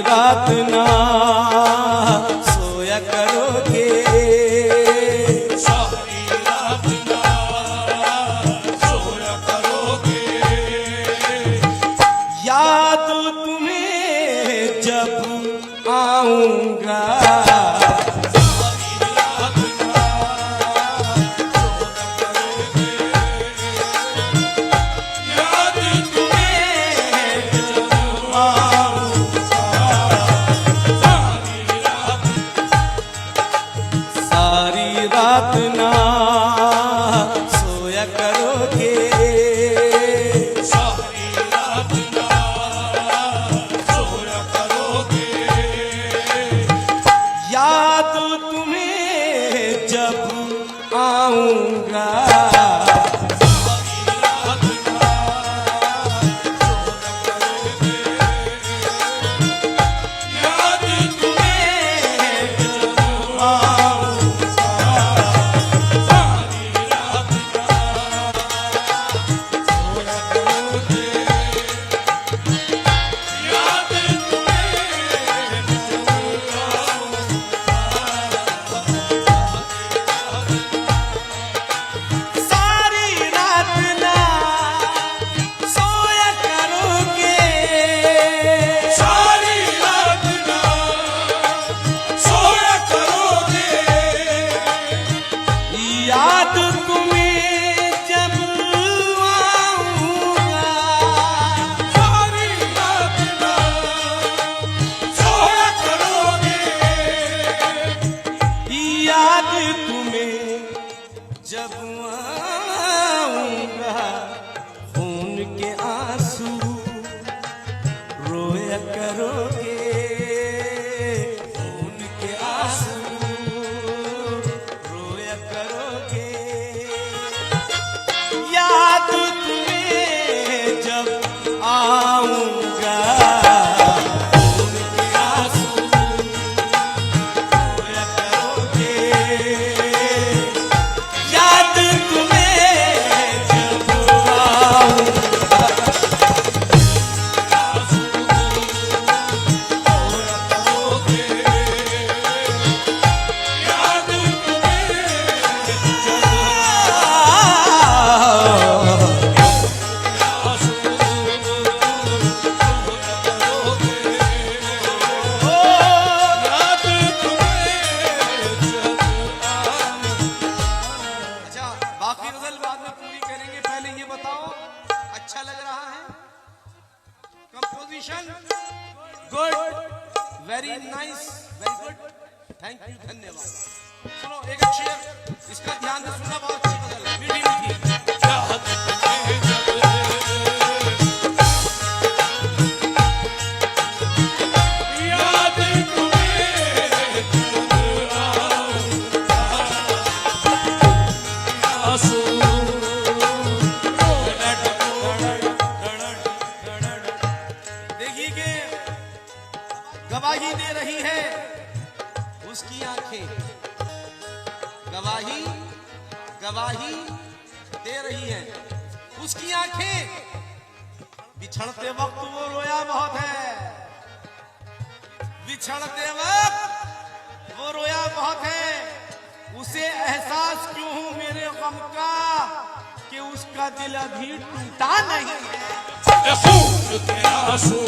रात ना सोया करोगे, सारी रात ना सोया करोगे। याद तुम्हें जब आऊंगा, रात ना सोया करोगे, सारी रात ना सोया करोगे। याद तुम्हें जब आऊंगा, जब आऊंगा खून के आंसू रोया करोगे, खून के आंसू रोया करोगे। याद तुम्हें जब आऊंगा, अच्छा लग रहा है composition? Good, very nice, very good, thank you, धन्यवाद। सुनो एक शेर, इसका ध्यान से सुनना, बहुत अच्छी गजल है, मीठी मीठी। गवाही दे रही है उसकी आंखें, गवाही गवाही दे रही है उसकी आंखें। बिछड़ते वक्त वो रोया बहुत है, बिछड़ते वक्त वो रोया बहुत है। उसे एहसास क्यों हूं मेरे गम का कि उसका दिल अभी टूटा नहीं है। खून के आंसू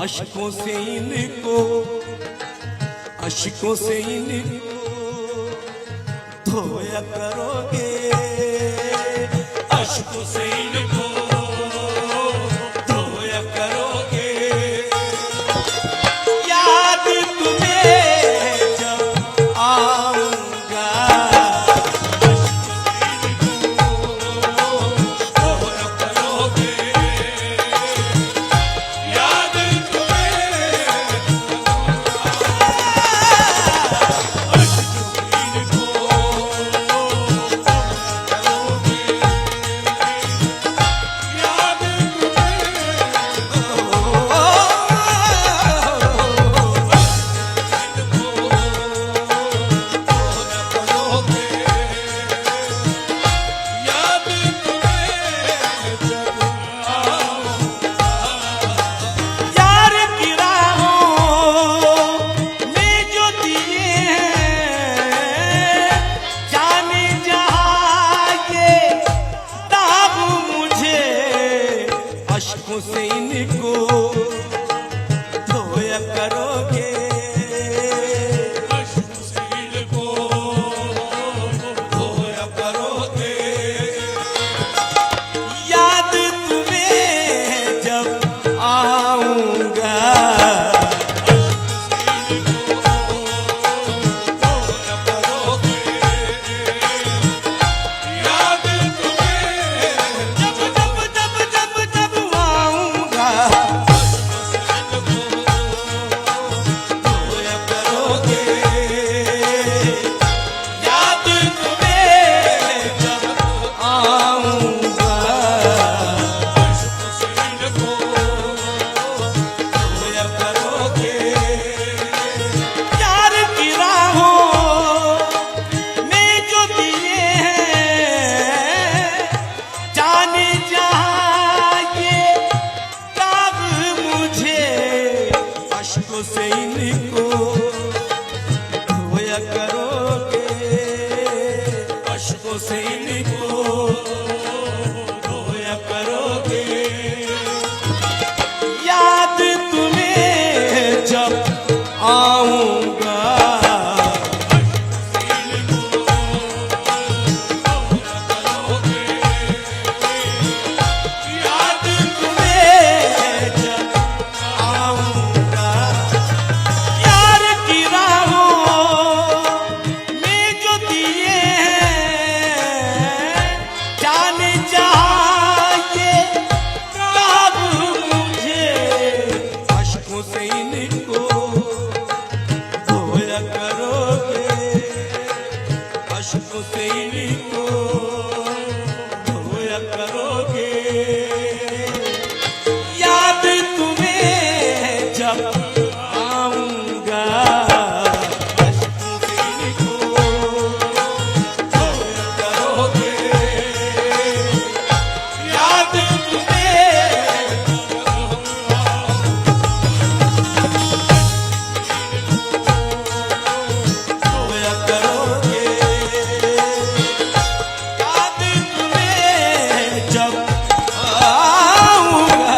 अश्कों से इनको धोया करोगे, अश्कों से इनको धोया करोगे। याद तुम्हें जब आऊंगा, धोया करोगे, याद तुम्हें यार की राहों में जो दिए हैं, जाने जहाँ ये ताब मुझे, अश्कों से इनको धोया करोगे। अश्कों से इनको धोया करोगे, याद तुम्हें जब आऊंगा, धोया करोगे, याद तुम्हें जब आऊंगा, धोया करोगे। याद तुम्हें जब आऊंगा, धोया करोगे। यार की राहों में जो दिए हैं, जाने जहाँ ये ताब मुझे, अश्कों से इनको धोया करोगे। अश्कों से इनको धोया करोगे। याद तुम्हें जब आऊंगा, याद तुम्हें जब आऊंगा। यार की राहों में जो दिए हैं, जाने जहाँ ये ताब मुझे, अश्कों से इनको धोया करोगे। अश्कों से इनको धोया करोगे। याद तुम्हें जब आऊंगा, अश्कों से इनको धोया करोगे। याद तुम्हें धोया करोगे। याद तुम्हें जब आऊंगा,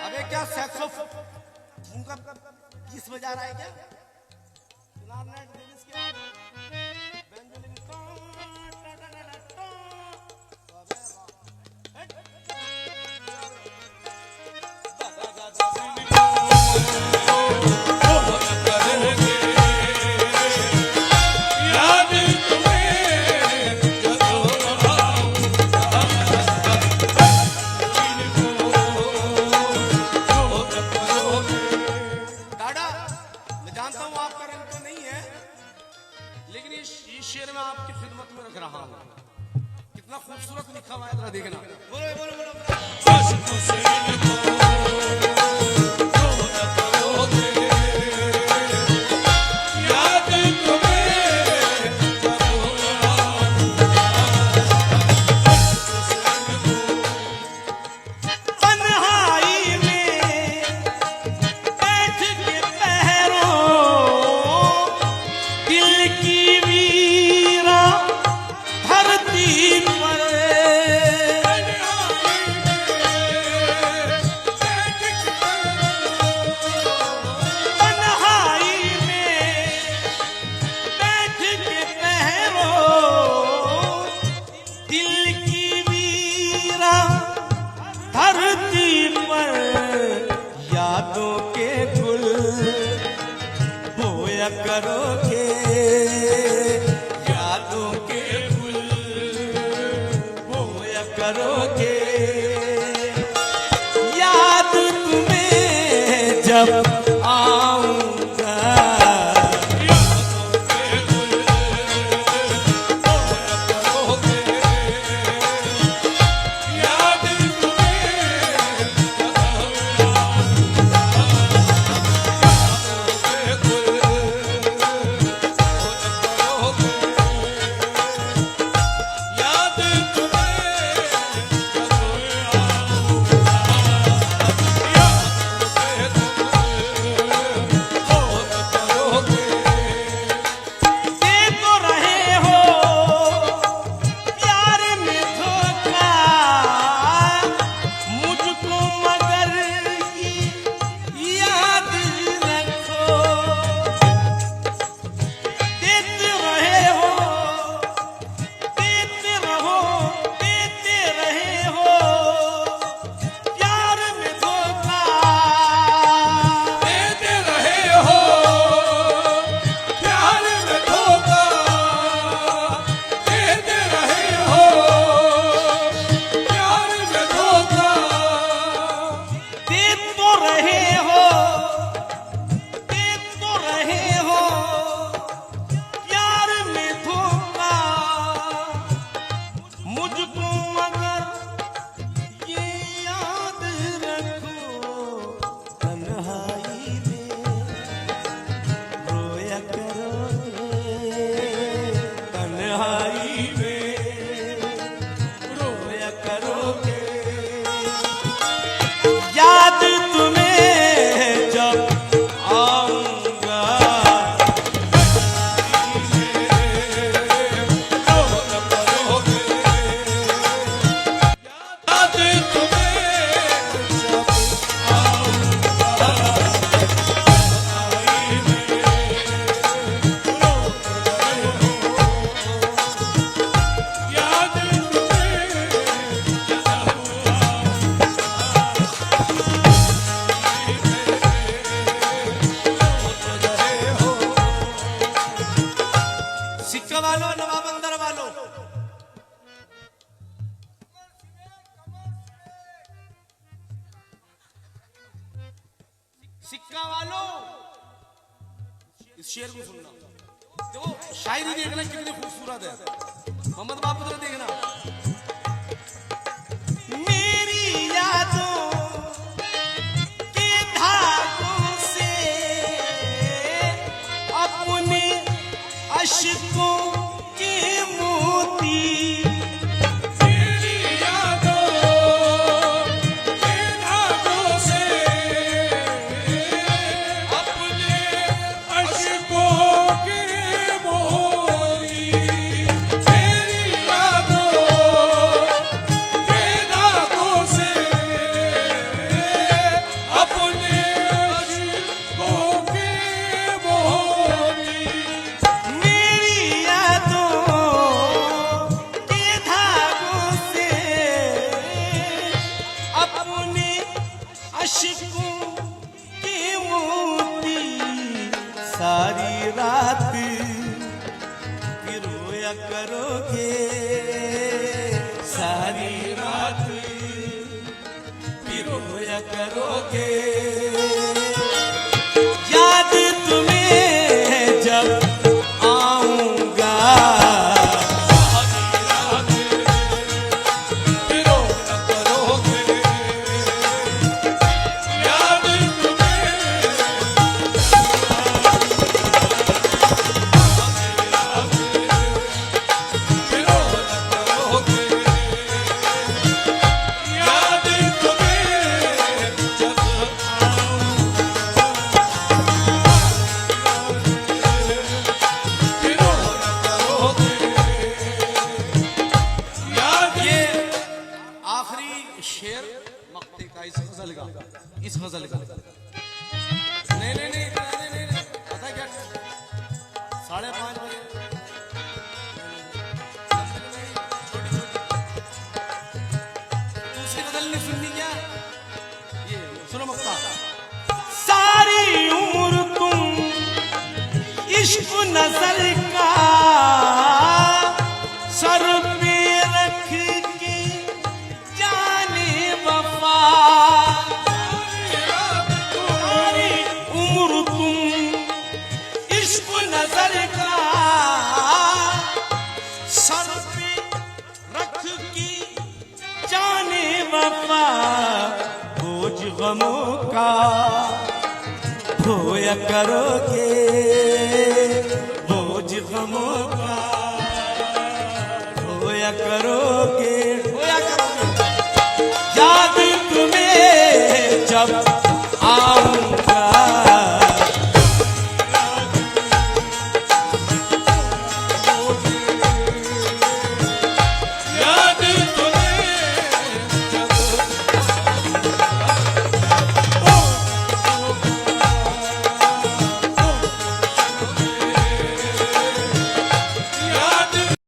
अबे क्या सैक्सोफोन का किस बजा रहा है क्या? क्लारनेट, बेस के बाद बेंजोलिन का अबे वाह। याद तुम्हें दादा, मैं जानता हूँ आपका रंग तो नहीं है, लेकिन ये शेर में आपकी खिदमत में रख रहा हूँ। कितना खूबसूरत लिखा हुआ है, जरा देखना। बोलो बोलो बोलो। अश्कों से इनको धोया करोगे, धरती पर यादों के गुल बोया करोगे, यादों के गुल बोया करोगे। याद तुम्हें जब आऊंगा, सिक्का वालों, इस शेर को सुनना। देखो शायरी देखना कितनी खूबसूरत है। मोहम्मद बाबू ने देखना। मेरी यादों के धागों से अपने अश्कों के मोती, सारी रात रोया करोगे, सारी रात रोया करोगे। याद तुम्हें जब आऊंगा, इस गजल का नहीं पता क्या 5:30 बजे दूसरी गजल नहीं सुननी क्या? इश्क नजर का सर पे रख के जाने वफा सारी उम्र तुम इश्क नजर का सर पे रख के जाने वफा बोझ गमों का ढोया करोगे बोझ गमों का